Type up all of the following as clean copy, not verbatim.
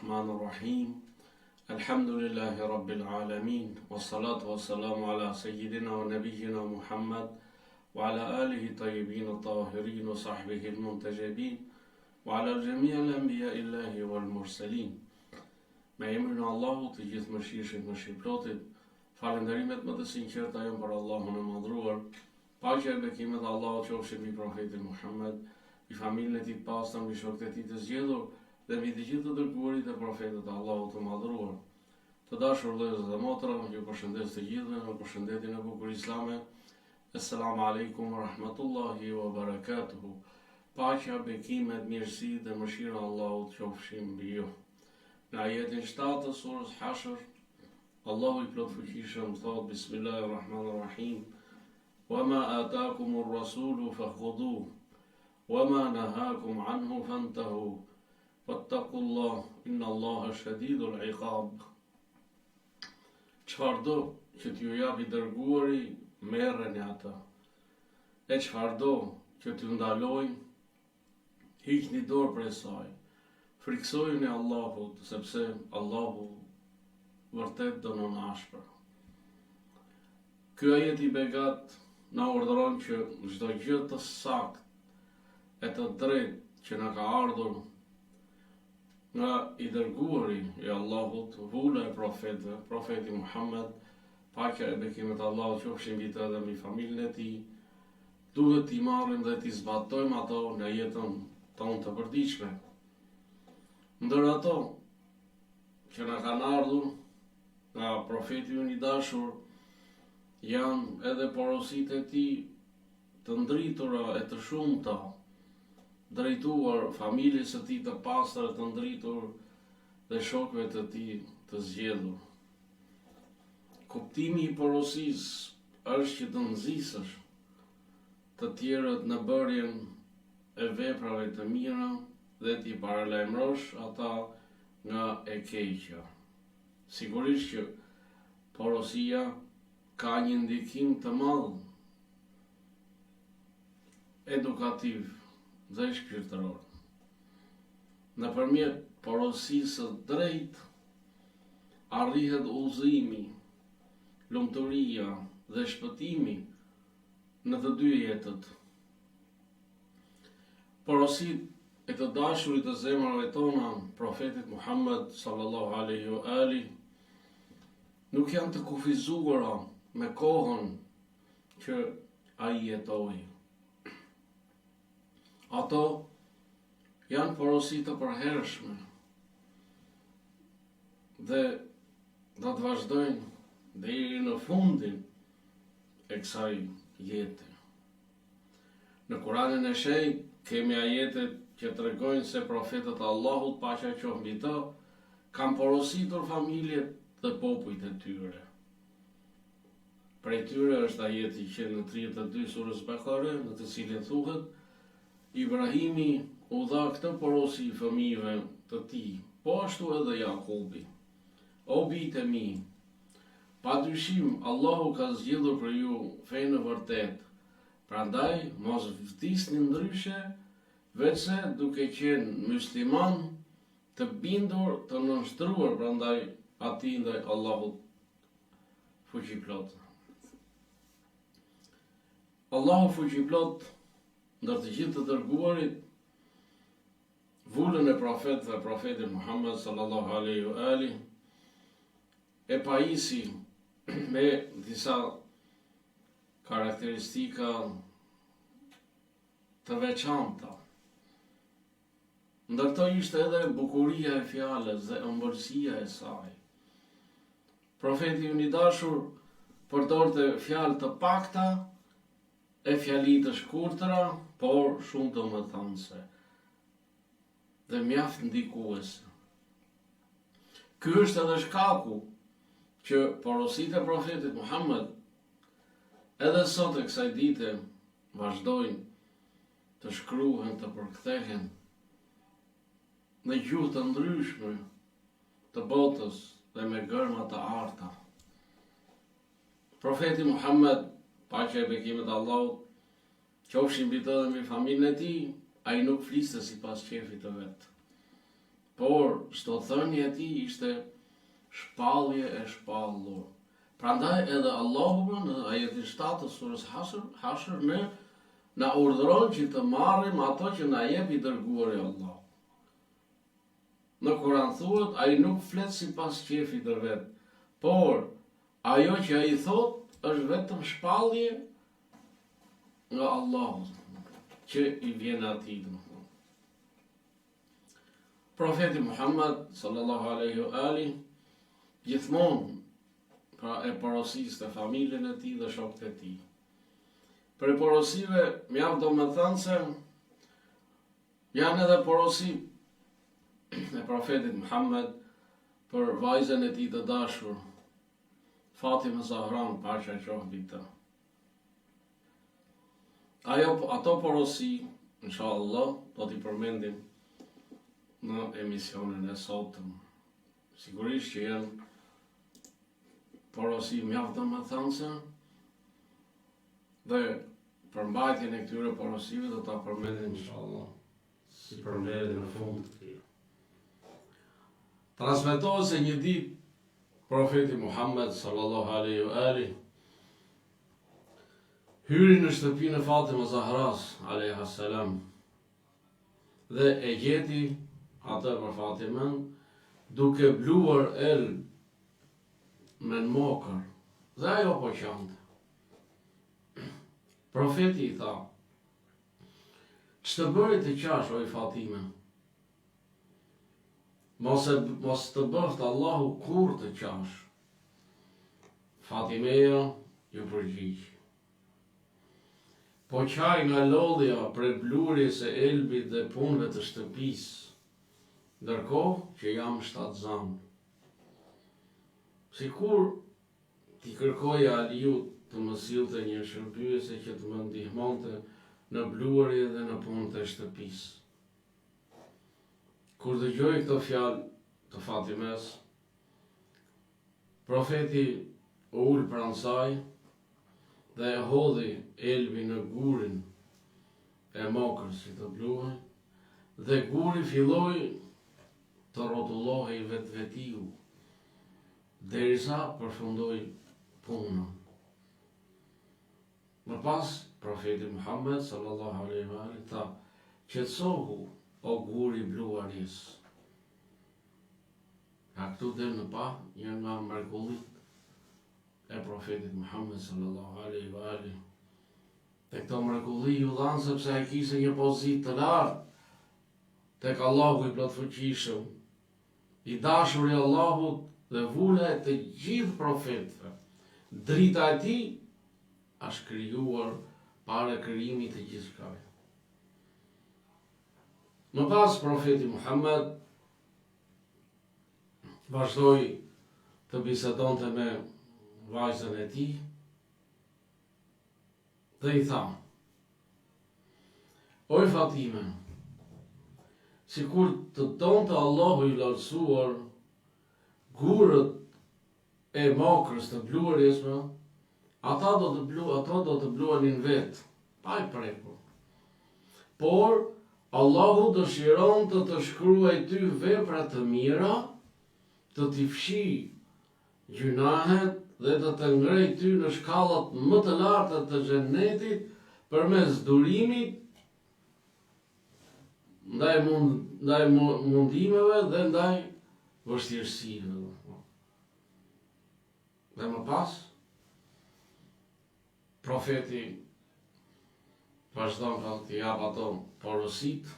Bismillahirrahmanirrahim. Alhamdulillahi Rabbil Alamin. Wassalatu wassalamu ala Sayyidina wa Nabiyyina Muhammad wa ala alihi tayyibin at-tahirin wa sahbihi al-muntajabin wa ala al-jami' al-anbiya illahi wal mursalin. Me emrin e Allahut, të gjithë mëshirshëm, mëshirëplotit, falënderimet më të sinqerta janë për Allahun e madhruar. Paqja e bekimet e Allahut qofshin mbi profetin Muhammed, mbi familjen e tij të pastër, mbi shokët e tij të zgjedhur dhe mbi të gjithë të dërguarit e profetët e Allahut të madhruar. Të dashur vëllezër dhe motra, ju përshëndes të gjithëve në përshëndetjen e bukur islame. Assalamu alaikum wa rahmatullahi wa barakatuhu. Paqja, bekimet, mirësitë dhe mëshira e Allahut qofshin mbi ju. Në ajetin 7 të surës Hashr, Allahu i plot fuqishëm thot: Bismillahirrahmanirrahim. Wa ma ataakumur rasulu fakhudhuhu wa ma nahakum anhu fantahu. Wattaqullah, inna Allaha shadidul iqab. Çfarëdo që t'ju japi dërguari, merreni ata. E çfarëdo që t'ju ndalojnë, hiqni dorë prej saj. Friksojeni Allahut, sepse Allahu vërtet dënon ashpër. Ky ajet i begat na urdhëron që çdo gjë të saktë e të drejtë që na ka ardhur nga i dërguari i Allahut, vula e profetëve, profeti Muhammed, paqja e bekimet e Allahut qofshin mbi të dhe mbi familjen e tij, duhet t'i marrim dhe t'i zbatojmë ato në jetën tonë të përditshme. Ndër ato që na kanë ardhur nga profeti i dashur janë edhe porositë e tij të ndritura e të shumta, drejtuar familjes së tij të pastër, të ndritur dhe shokëve të tij të zgjedhur. Kuptimi i porosisë është që të nxisësh të tjerët në bërjen e veprave të mira dhe t'i paralajmërosh ata nga e keqja. Sigurisht që porosia ka një ndikim të madh edukativ dhe shpirtëror. Nëpërmjet porosisë së drejtë arrihet udhëzimi, lumturia dhe shpëtimi në të dy jetët. Porositë e të dashurit të zemrave tona, profetit Muhammed sallallahu alaihi wa ali, nuk janë të kufizuara me kohën që ai jetoi. Ato janë porosi të përhershme dhe do të vazhdojnë deri në fundin e kësaj jete. Në Kuranin e Shenjtë kemi ajetet që tregojnë se profetët e Allahut, paqja qoftë mbi të, kanë porositur familjet dhe popujt e tyre. Prej tyre është ajeti që në 32 surës Bakare, në të cilin thuhet: Ibrahimi u dha këtë porosi fëmijëve të tij, po ashtu edhe Jakubi. O bijtë e mi, padyshim Allahu ka zgjedhur për ju fenë e vërtetë, prandaj mos vdisni ndryshe, veçse duke qenë musliman, të bindur, të nënshtruar prandaj atij ndaj Allahut fuqiplot. Allahu fuqiplot ndër të gjithë të dërguarit, vullën e profetëve, profetin Muhammed sallallahu alaihi wa ali, e pajisi me disa karakteristika të veçanta. Ndërto ishte edhe bukuria e fjalës dhe ëmbëlsia e saj. Profeti i dashur përdorte fjalë të pakta e fjali të shkurtra, por shumë domethënëse dhe mjaft ndikuese. Ky është edhe shkaku që porositë e profetit Muhammed edhe sot e kësaj dite vazhdojnë të shkruhen, të përkthehen në gjuhë të ndryshme të botës dhe me gërma të arta. Profeti Muhammed, paqja e bekimet e Allahut qofshin mbi të dhe mbi familjen e tij, ai nuk fliste sipas qefit të vet. por çdo thënie e tij ishte shpallje e shpallur. Prandaj edhe Allahu në ajetin 7 të surës Hashr na urdhëron që të marrim ato që na jep i dërguari Allah. Në Kur'an thuhet, ai nuk flet sipas qefit të vet, por ajo që ai thot është vetëm shpallje nga Allahu që i vjen atij. Profeti Muhammed sallallahu alaihi wa ali gjithmonë e porosiste familjen e tij dhe shokët e tij. Për porosive mjaft do më thënë se janë edhe porosi e profetit Muhammed për vajzën e tij të dashur, Fatima Zahran, paqja qoftë të. Ato porosi, inshallah, do t'i përmendim në emisionin e sotëm. Sigurisht që janë porosi mjaft domethënëse dhe përmbajtjen e këtyre porosive do ta përmendim inshallah si përmbledhje në fund të këtij. Transmetohet se një ditë profeti Muhammed sallallahu alaihi wa ali hyri në shtëpinë e Fatima Zahras alaiha salam dhe e gjeti atë për Fatimën duke bluar me në mokër dhe ajo po qante. Profeti i tha, ç'të bëri të qash o Fatime? Mos të bëft Allahu kur të qash. Fatimeja ju përgjigj. Po qaj nga lodhja për blurjes e elbit dhe punëve të shtëpisë, ndërkohë që jam shtatzanë. Sikur t'i kërkoja Aliut të më sillte një shërbyese që të më ndihmonte në bluarje dhe në punët e shtëpisë. Kur dëgjoi këto fjalë të Fatimes, profeti u ul pranë saj dhe e hodhi elbin në gurin e mokrës të bluaj dhe guri filloi të rrotullohej vetvetiu derisa përfundoi punën. Më pas, profeti Muhammed sallallahu alaihi wa sallam tha, qetësohu o guri bluaris. Ka këtu dhe në pa, një nga mrekullit e profetit Muhammed sallallahu alaihi wa sallam. Te këto mrekulli ju dhanë sepse ai kishte një pozitë të lartë tek Allahu i plotfuqishëm, i dashur i Allahut dhe vula e të gjithë profetëve. Drita e tij është krijuar para krijimit të gjithçka. Më pas profeti Muhammed vazhdoi të bisedonte me vajzën e tij dhe i tha, oj Fatime, sikur të donte Allahu i lartësuar gurët e mokrës të bluarjes më, ato do të bluanin vetë, pa i prekur. Por Allahu dëshiron të shkruaj ty vepra të mira, të t'i fshi gjunahet dhe të ngrej ty në shkallat më të larta të xhennetit përmes durimit ndaj mundimeve dhe ndaj vështirësive. Dhe më pas, profeti vazhdon të jap ato porosit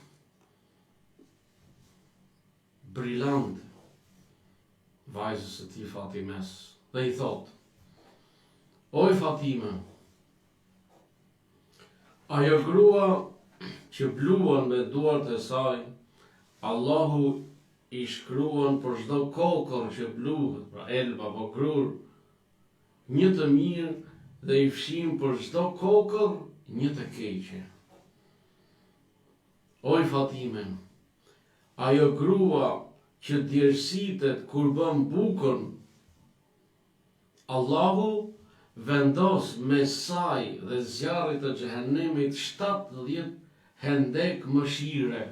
brillante vajzës së tij Fatimes dhe i thot, oj Fatime, ajo grua që bluan me duart e saj, Allahu i shkruan për çdo kokër që bluhet, pra elb apo grur, një të mirë dhe i fshim për çdo kokër një të keqe. Oj Fatime, ajo grua që djersitet kur bën bukën, Allahu vendos me saj dhe zjarrit të xhehenemit 70 hendek mëshire.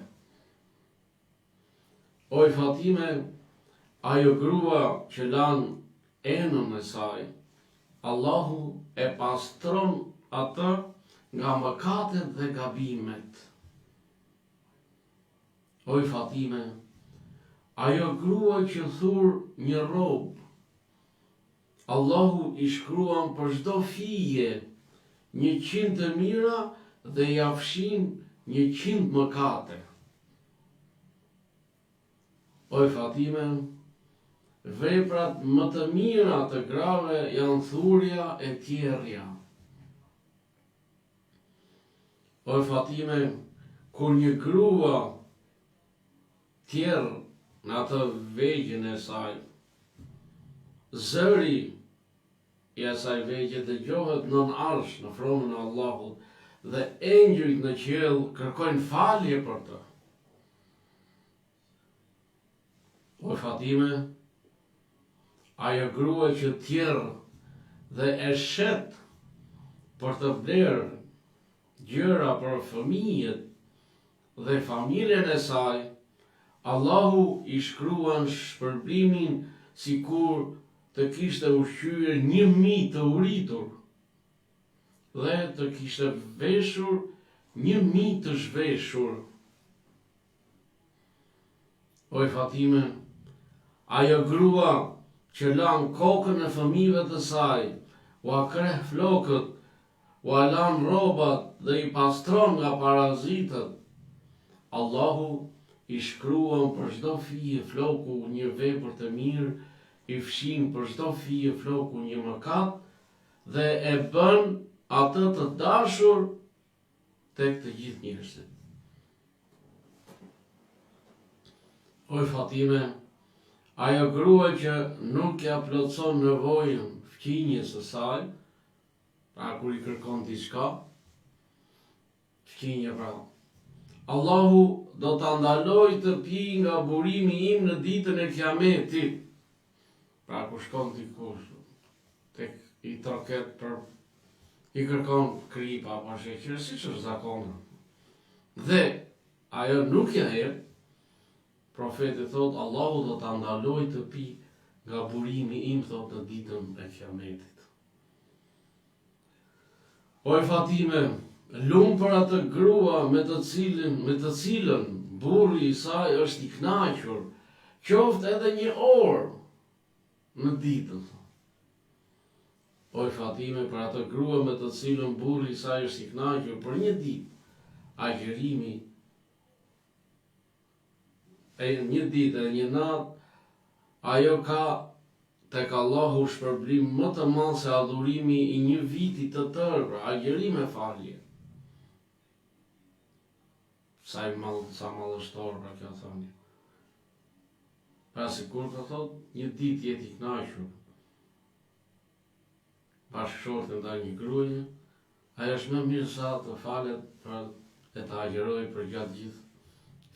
Oj Fatime, ajo grua që lanë enën e saj, Allahu e pastron atë nga mëkatet dhe gabimet. Oj Fatime, ajo grua që thur një robë, Allahu i shkruan për çdo fije 100 të mira dhe ja fshin 100 mëkate. Oj Fatime, veprat më të mira të grave janë thurja e tjerrja. Oj Fatime, kur një grua tjerë në atë vegjën e saj, zëri i asaj vegje dëgjohet nën arsh në fronën e Allahut dhe engjëjt në qiell kërkojnë falje për të. O Fatime, ajo grua që tjerë dhe e shet për të blerë gjëra për fëmijët dhe familjen e saj, Allahu i shkruan shpërblimin sikur të kishte ushqyer 1000 të uritur dhe të kishte veshur 1000 të zhveshur. Oj Fatime, ajo grua që lan kokën e fëmijëve të saj, u kreh flokët, u lan rrobat dhe i pastron nga parazitët, Allahu i shkruan për çdo fije floku një vepër të mirë, i fshin për çdo fije floku një mëkat dhe e bën atë të dashur tek të gjithë njerëzit. Oj Fatime, ajo grua që nuk ja plotson nevojën fqinjes së saj, pra kur i kërkon diçka, fqinje pra, Allahu do ta ndaloj të pi nga burimi im në ditën e Kiametit. Pra kur shkon dikush tek i troket për i kërkon kripa apo sheqer, siç është zakoni. Dhe ajo nuk ja jep, profeti thot Allahu do ta ndaloj të pi nga burimi im thot në ditën e Kiametit. Oj Fatime, lum për atë grua me të cilën burri i saj është i kënaqur, qoftë edhe 1 orë në ditën. Oj Fatime, për atë grua me të cilën burri i saj është i kënaqur për 1 ditë, agjërimi e 1 ditë e 1 natë, ajo ka tek Allahu shpërblim më të madh se adhurimi i 1 viti të tërë, pra agjërim e falje. Sa mallështor pra kjo thoni. Pra sikur të thot, 1 ditë jeti i kënaqur bashkëshorte ndaj një gruaje, ajo është më mirë sa të falet pra e të agjëroj për gjatë gjithë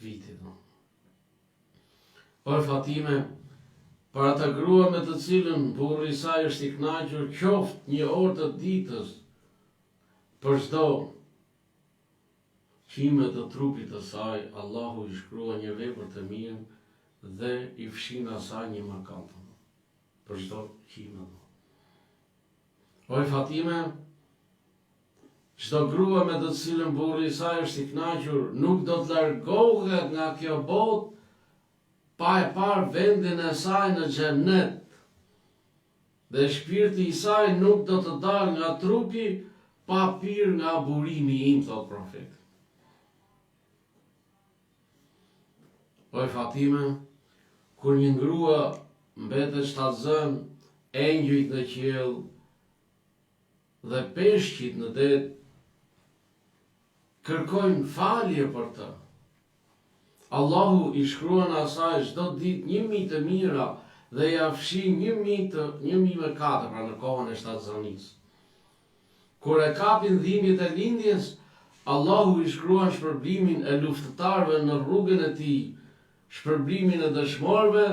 vitit. Oj Fatime, për atë grua me të cilën burri i saj është i kënaqur, qoftë 1 orë të ditës për çdo qime të trupit të saj, Allahu i shkrua një vepër të mirë dhe i fshin asaj 1 mëkat për çdo qime. Oj Fatime, çdo grua me të cilën burri i saj është i kënaqur nuk do të largohet nga kjo botë pa e parë vendin e saj në xhenet. Dhe shpirti i saj nuk do të dalë nga trupi pa pirë nga burimi im, thot profeti. Oj Fatime, kur një grua mbetet shtatzën, engjëjt në qiell dhe peshqit në det kërkojnë falje për të, Allahu i shkruan asaj çdo ditë 1000 të mira dhe ja fshin 1000 mëkate pra në kohën e shtatzënisë. Kur e kapin dhimbjet e lindjes, Allahu i shkruan shpërblimin e luftëtarëve në rrugën e tij, shpërblimin e dëshmorëve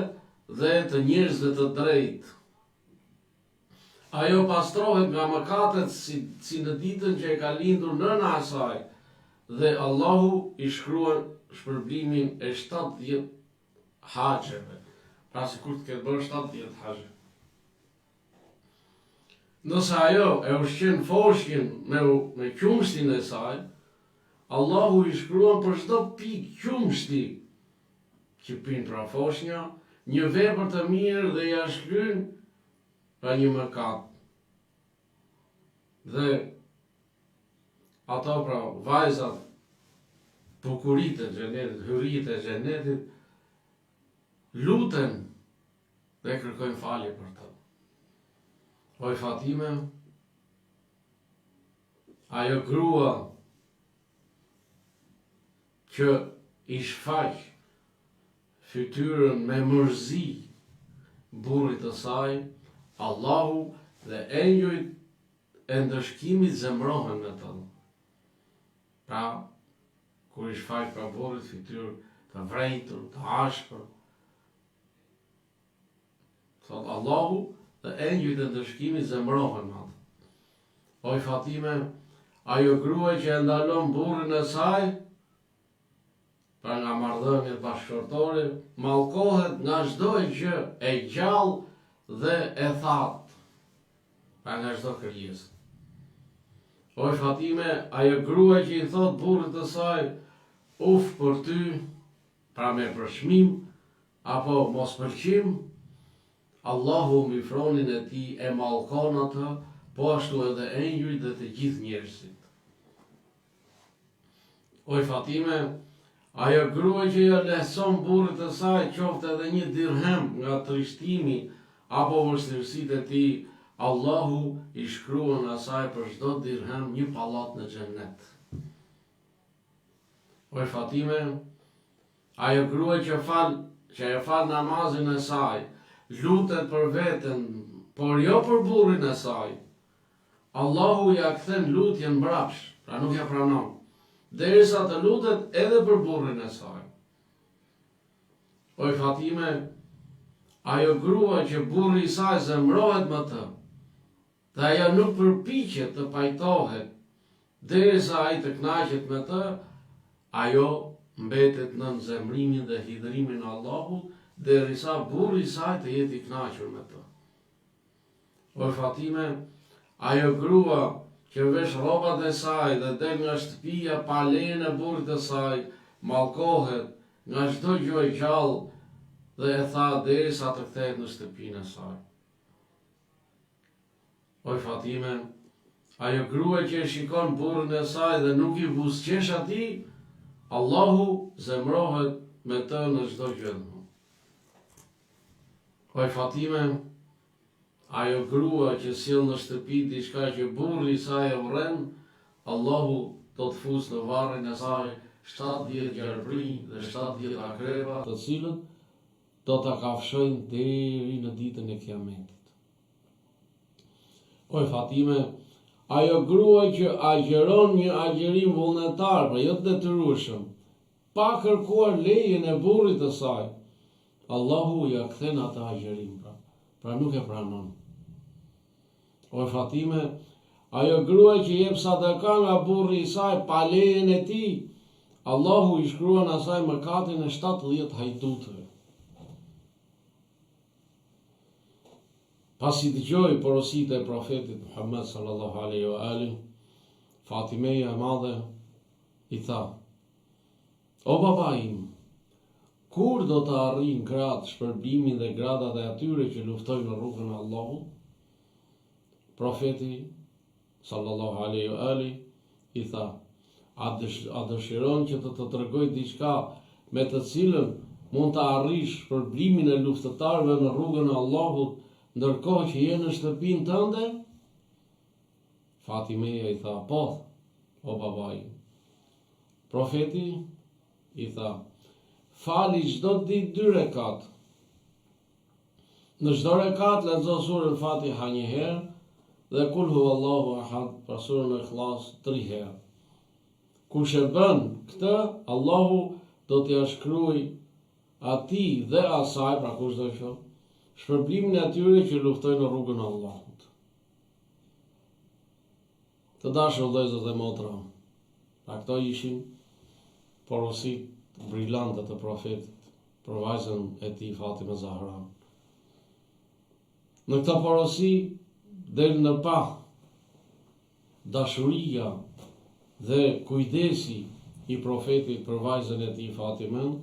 dhe të njerëzve të drejtë. Ajo pastrohet nga mëkatet si në ditën që e ka lindur nëna e saj, dhe Allahu i shkruan shpërblimin e 70 haqeve, pra si kur të ketë bërë 70 haqe. Nëse ajo e ushqen foshkin me qumshtin e saj, Allahu i shkruan për çdo pikë qumshti që pinë pra foshnja, një vepër të mirë dhe ja shkryn pra një mëkat. Dhe ato pra vajzat, bukurit e xhenetit, hyrit e xhenetit, luten dhe kërkojnë falje për të. Oj Fatime, ajo grua që i shfaq fytyrën me mërzi burrit të saj, Allahu dhe engjëjt e ndëshkimit zemrohen me të. Pra, kur i shfaq pra burrit fytyrë të vrejtur, të ashpër, thot Allahu dhe engjëjt e ndëshkimit zemrohen me atë. Oj Fatime, ajo grua që e ndalon burrin e saj, pra nga marrëdhëniet bashkëshortore, mallkohet nga çdo gjë e gjallë dhe e thatë, pra nga çdo krijesë. Oj Fatime, ajo grua që i thot burrit të saj, uf për ty, pra me përshmim, apo mos pëlqim, Allahu mbi fronin e tij e mallkon atë, po ashtu edhe engjëjt dhe të gjithë njerëzit. Oj Fatime, ajo grua që ja lehtëson burrit të saj qoftë edhe një dirhem nga trishtimi apo vështirësitë e tij, Allahu i shkruan asaj për çdo dirhem një pallat në xhennet. Oj Fatime, ajo grua që e fal namazin e saj, lutet për veten, por jo për burrin e saj, Allahu ja kthen lutjen mbrapsht, pra nuk ja pranon, derisa të lutet edhe për burrin e saj. Oj Fatime, ajo grua që burri i saj zemrohet me të, dhe ajo nuk përpiqet të pajtohet, derisa ai të kënaqet me të, ajo mbetet në zemrimin dhe hidhrimin e Allahut, derisa burri i saj të jetë i kënaqur me të. Oj Fatime, ajo grua që vesh rrobat e saj dhe del nga shtëpia pa lejen e burrit të saj, mallkohet nga çdo gjë e gjallë dhe e tha derisa të kthehet në shtëpinë e saj. Oj Fatime, ajo grua që e shikon burrin e saj dhe nuk i buzëqesh atij, Allahu zemrohet me të në çdo gjë. Oj Fatime, ajo grua që sjell në shtëpi diçka që burri i saj e urren, Allahu do të fusë në varrin e saj 70 gjarprinj dhe 70 akrepa, të cilët do ta kafshojnë deri në ditën e Kiametit. Oj Fatime, ajo grua që agjeron një agjerim vullnetar, pra jo të detyrueshëm, pa kërkuar lejen e burrit të saj, Allahu ja kthen atë agjerim, pra nuk e pranon. Oj Fatime, ajo grua që jep sadaka nga burri i saj pa lejen e tij, Allahu i shkruan asaj mëkatin e 70 hajdutëve. Pasi dëgjoi porositë e profetit Muhammed sallallahu alaihi wa alihi, Fatimeja e madhe i tha: O baba im, kur do të arrijnë gratë shpërblimin dhe gradat e atyre që luftojnë në rrugën e Allahut? Profeti sallallahu alaihi wa alihi i tha: a dëshiron që të tregoj diçka me të cilën mund të arrish shpërblimin e luftëtarëve në rrugën e Allahut, ndërkohë që je në shtëpinë tënde? Fatimeja i tha: po, o babaj. Profeti i tha: fali çdo ditë 2 rekat. Në çdo rekat lexo surën Fatiha 1 herë dhe kul huwallahu ahad, pra surën Ikhlas 3 herë. Kush e bën këtë, Allahu do t'ia shkruaj atij dhe asaj, pra kush do të qoftë, shpërblimin e atyre që luftojnë në rrugën e Allahut. Të dashur vëllezër dhe motra, pra këto ishin porositë brillante të profetit për vajzën e tij Fatime Zahra. Në këtë porosi del në pa dashuria dhe kujdesi i profetit për vajzën e tij Fatimen,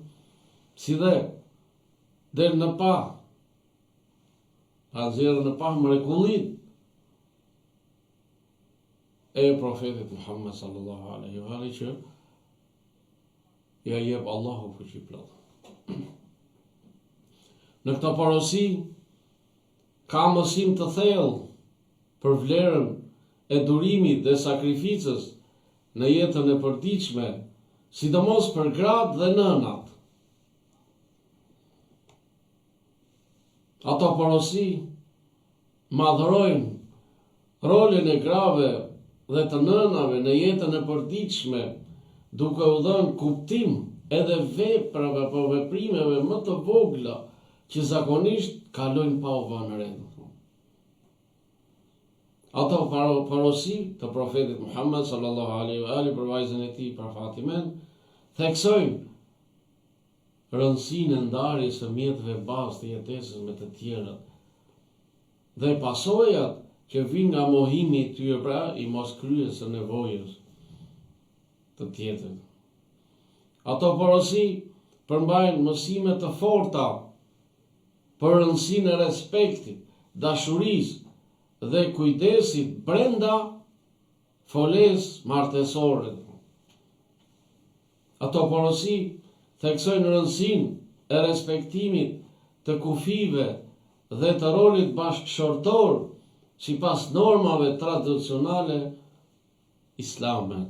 si dhe del në pa nxjerrë në pa mrekullit e profetit Muhammed sallallahu alaihi wa alihi që ja jep Allahu fuqi plot. Në këtë porosi ka mësim të thellë për vlerën e durimit dhe sakrificës në jetën e përditshme, sidomos për gratë dhe nënat. Ato porosi madhërojnë rolin e grave dhe të nënave në jetën e përditshme, duke u dhënë kuptim edhe veprave apo veprimeve më të vogla që zakonisht kalojnë pa u vënë re. Ato porosi të profetit Muhammed sallallahu alaihi wa alihi për vajzën e tij për Fatimen theksojnë rëndësinë e ndarjes së mjetëve bazë të jetesës me të tjerët dhe pasojat që vijnë nga mohimi i tyre, pra i mos kryes së nevojës të tjetrit. Ato porosi përmbajnë mësime të forta për rëndësinë e respektit, dashurisë dhe kujdesit brenda folesë martesore. Ato porosi theksojnë rëndësinë e respektimit të kufive dhe të rolit bashkëshortor sipas normave tradicionale islame.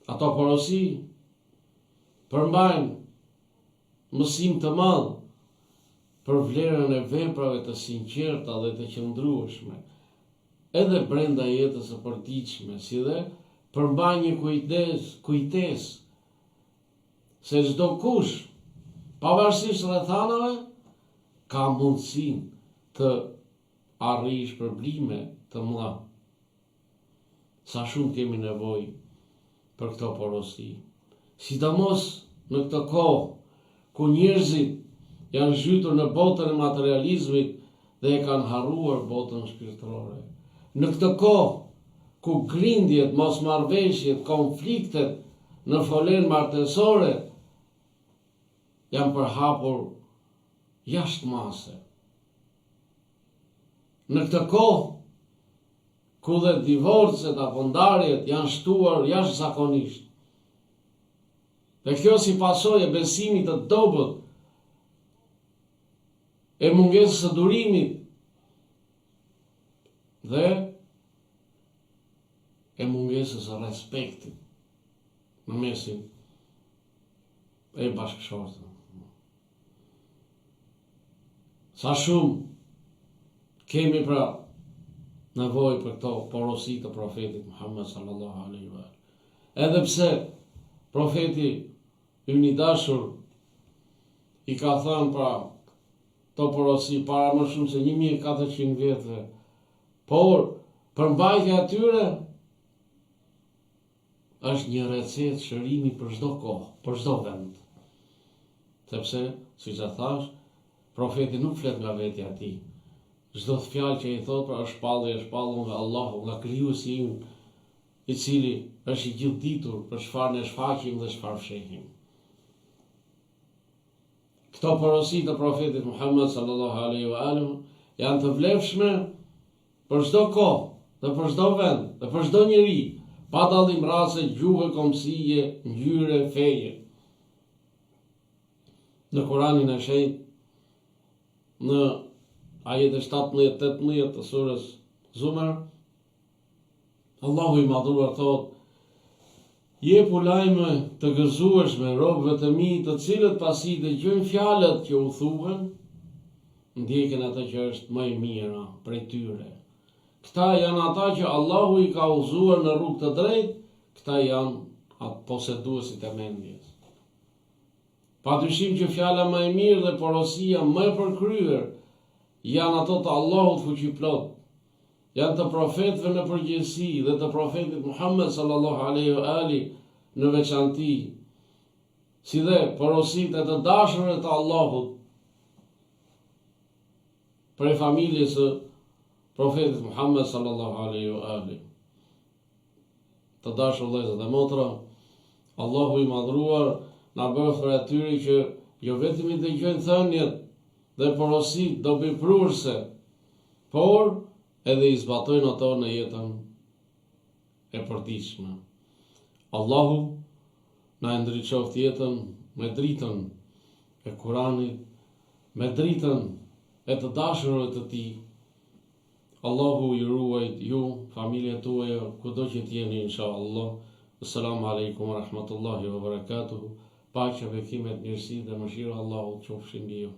Ato porosi përmbajnë mësim të madh për vlerën e veprave të sinqerta dhe të qëndrueshme, edhe brenda jetës së përditshme, si dhe përmbajnë një kujtes se çdo kush, pavarësisht rrethanave, ka mundësinë të arrijë shpërblime të mëdha. Sa shumë kemi nevojë për këto porosi, sidomos në këtë kohë ku njerëzit janë zhytur në botën e materializmit dhe e kanë harruar botën shpirtërore. Në këtë kohë ku grindjet, mosmarrveshjet, konfliktet në folen martesore janë përhapur jashtë mase. Në këtë kohë ku dhe divorcet apo ndarjet janë shtuar jashtëzakonisht. Dhe kjo si pasojë e besimit të dobët, e mungesës së durimit dhe e mungesës së respektit në mesin e bashkëshortëve. Sa shumë kemi pra nevojë për këto porosi të profetit Muhammed sallallahu alaihi wa sallam. Edhe pse profeti ynë i dashur i ka thënë pra to porosi para më shumë se 1400 vjetëve, por përmbajtja atyre është një recetë shërimi për çdo kohë, për çdo vend. Sepse, siç e thash, profeti nuk flet nga vetja e tij. Çdo fjalë që i thot pra është shpallur nga Allahu, nga krijuesi im, i cili është i gjithë ditur për çfarë ne shfaqim dhe çfarë fshehim. Këto porosi të profetit Muhammed sallallahu alaihi wa sallam janë të vlefshme për çdo kohë dhe për çdo vend dhe për çdo njeri, pa dallim rase, gjuhë, kombësie, ngjyre, feje. Në Kuranin e shenjtë, në ajetet 17-18 të surës Zumar, Allahu i madhuar thot: jepu lajme të gëzueshme robëve të mi, të cilët pasi dëgjojnë fjalët që u thuhen, ndjekin atë që është më e mira prej tyre. Këta janë ata që Allahu i ka udhëzuar në rrugë të drejtë, këta janë atë poseduesit e mendjes. Padyshim që fjala më e mirë dhe porosia më e përkryer janë ato të Allahut fuqiplot, janë të profetëve në përgjithësi dhe të profetit Muhammed sallallahu alaihi wa alihi në veçanti. si dhe porositë e të dashurve të Allahut për familjes së profetit Muhammed sallallahu alaihi wa alihi. Të dashur vëllezër dhe motra, Allahu i madhruar na bëf për atyri që jo vetëm i dëgjojnë thënjet dhe porositë dobipruese, por edhe i zbatojnë ato në jetën e përditshme. Allahu na ndriçoft jetën me dritën e Kuranit, me dritën e të dashurëve të tij. Allahu ju ruajt ju, familjet tuaja, kudo që t'jeni inshallah. Assalamu alaikum wa rahmatullahi wa barakatuhu. Paqja, bekimet, mirësi dhe mëshira Allahut qofshin mbi ju.